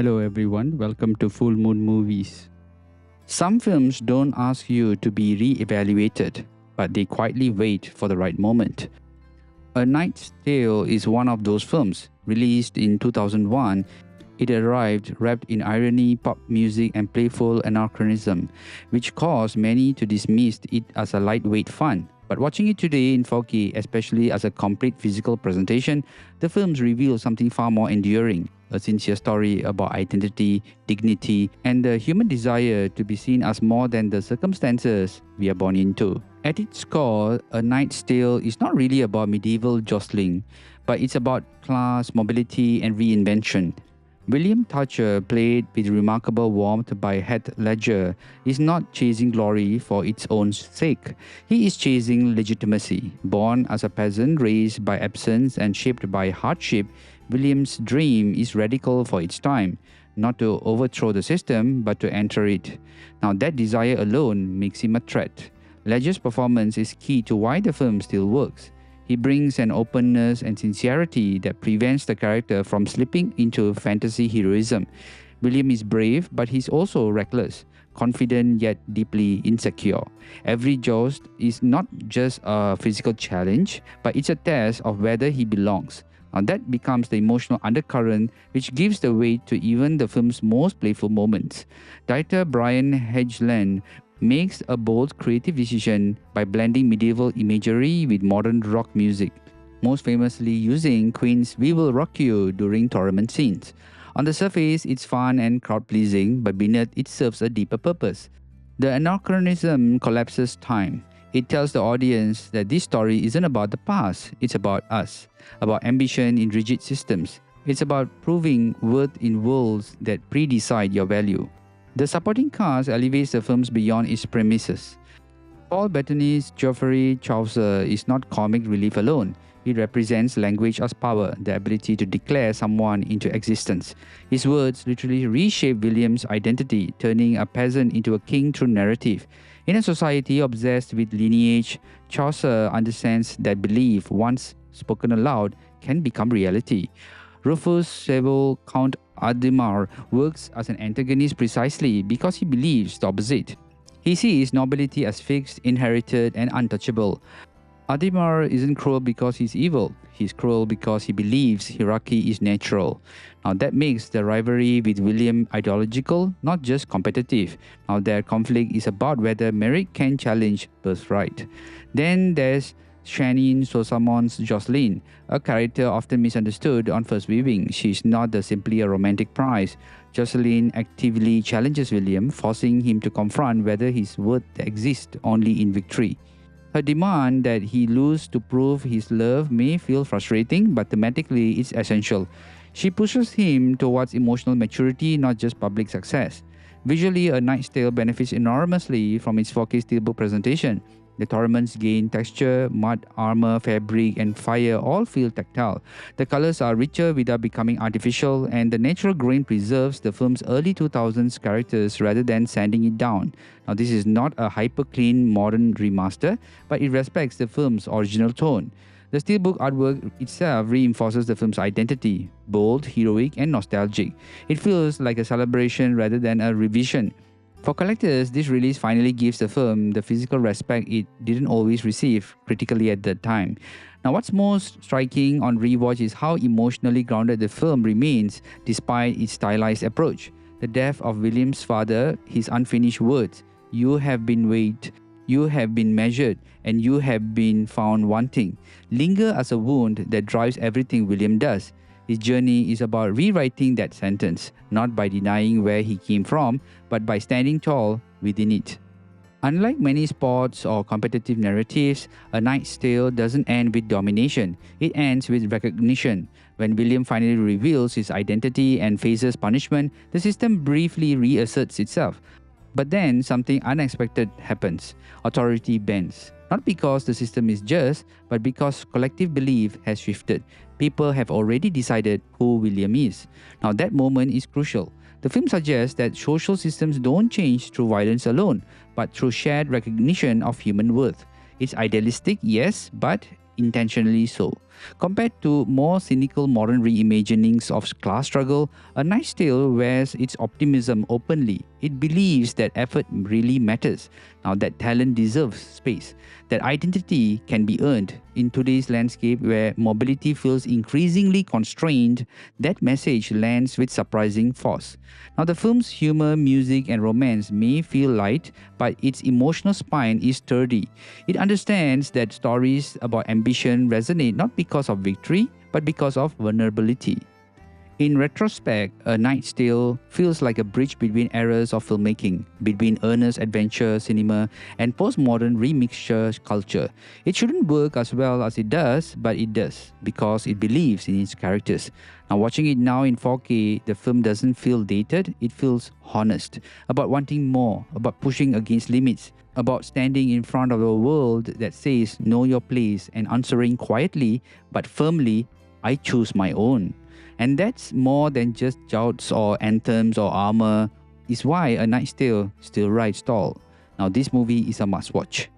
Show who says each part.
Speaker 1: Hello everyone, welcome to Fullmoon Movies. Some films don't ask you to be re-evaluated, but they quietly wait for the right moment. A Knight's Tale is one of those films. Released in 2001, it arrived wrapped in irony, pop music and playful anachronism, which caused many to dismiss it as a lightweight fun. But watching it today in 4K, especially as a complete physical presentation, the films reveal something far more enduring. A sincere story about identity, dignity, and the human desire to be seen as more than the circumstances we are born into. At its core, A Knight's Tale is not really about medieval jostling, but it's about class, mobility, and reinvention. William Thatcher, played with remarkable warmth by Heath Ledger, is not chasing glory for its own sake. He is chasing legitimacy. Born as a peasant raised by absence and shaped by hardship, William's dream is radical for its time, not to overthrow the system, but to enter it. Now that desire alone makes him a threat. Ledger's performance is key to why the film still works. He brings an openness and sincerity that prevents the character from slipping into fantasy heroism. William is brave, but he's also reckless, confident yet deeply insecure. Every joust is not just a physical challenge, but it's a test of whether he belongs. Now that becomes the emotional undercurrent which gives the weight to even the film's most playful moments. Director Brian Hedgeland makes a bold creative decision by blending medieval imagery with modern rock music, most famously using Queen's We Will Rock You during tournament scenes. On the surface, it's fun and crowd-pleasing, but beneath it serves a deeper purpose. The anachronism collapses time. It tells the audience that this story isn't about the past, it's about us, about ambition in rigid systems. It's about proving worth in worlds that predecide your value. The supporting cast elevates the films beyond its premises. Paul Bettany's Geoffrey Chaucer is not comic relief alone. It represents language as power, the ability to declare someone into existence. His words literally reshape William's identity, turning a peasant into a king through narrative. In a society obsessed with lineage, Chaucer understands that belief, once spoken aloud, can become reality. Rufus Sewell, Count Adhemar, works as an antagonist precisely because he believes the opposite. He sees nobility as fixed, inherited, and untouchable. Adhemar isn't cruel because he's evil. He's cruel because he believes hierarchy is natural. Now that makes the rivalry with William ideological, not just competitive. Now their conflict is about whether merit can challenge birthright. Then there's Shannon Sosamon's Jocelyn, a character often misunderstood on first viewing. She's not simply a romantic prize. Jocelyn actively challenges William, forcing him to confront whether his worth exists only in victory. Her demand that he lose to prove his love may feel frustrating, but thematically it's essential. She pushes him towards emotional maturity, not just public success. Visually, A Knight's Tale benefits enormously from its 4K steelbook presentation. The tournaments gain texture, mud, armor, fabric, and fire all feel tactile. The colors are richer without becoming artificial, and the natural grain preserves the film's early 2000s characters rather than sanding it down. Now, this is not a hyper-clean modern remaster, but it respects the film's original tone. The steelbook artwork itself reinforces the film's identity, bold, heroic, and nostalgic. It feels like a celebration rather than a revision. For collectors, this release finally gives the film the physical respect it didn't always receive critically at the time. Now, what's most striking on rewatch is how emotionally grounded the film remains despite its stylized approach. The death of William's father, his unfinished words, "You have been weighed, you have been measured, and you have been found wanting," linger as a wound that drives everything William does. His journey is about rewriting that sentence, not by denying where he came from, but by standing tall within it. Unlike many sports or competitive narratives, A Knight's Tale doesn't end with domination. It ends with recognition. When William finally reveals his identity and faces punishment, the system briefly reasserts itself. But then something unexpected happens. Authority bends. Not because the system is just, but because collective belief has shifted. People have already decided who William is. Now that moment is crucial. The film suggests that social systems don't change through violence alone, but through shared recognition of human worth. It's idealistic, yes, but intentionally so. Compared to more cynical modern reimaginings of class struggle, A Knight's Tale wears its optimism openly. It believes that effort really matters. Now, that talent deserves space, that identity can be earned. In today's landscape where mobility feels increasingly constrained, that message lands with surprising force. Now, the film's humor, music, and romance may feel light, but its emotional spine is sturdy. It understands that stories about ambition resonate not because of victory, but because of vulnerability. In retrospect, A Knight's Tale feels like a bridge between eras of filmmaking, between earnest adventure cinema and postmodern remixture culture. It shouldn't work as well as it does, but it does because it believes in its characters. Now, watching it now in 4K, the film doesn't feel dated, it feels honest, about wanting more, about pushing against limits, about standing in front of a world that says, know your place, and answering quietly but firmly, I choose my own. And that's more than just jouts or anthems or armor, is why A Knight's Tale still rides tall. Now, this movie is a must watch.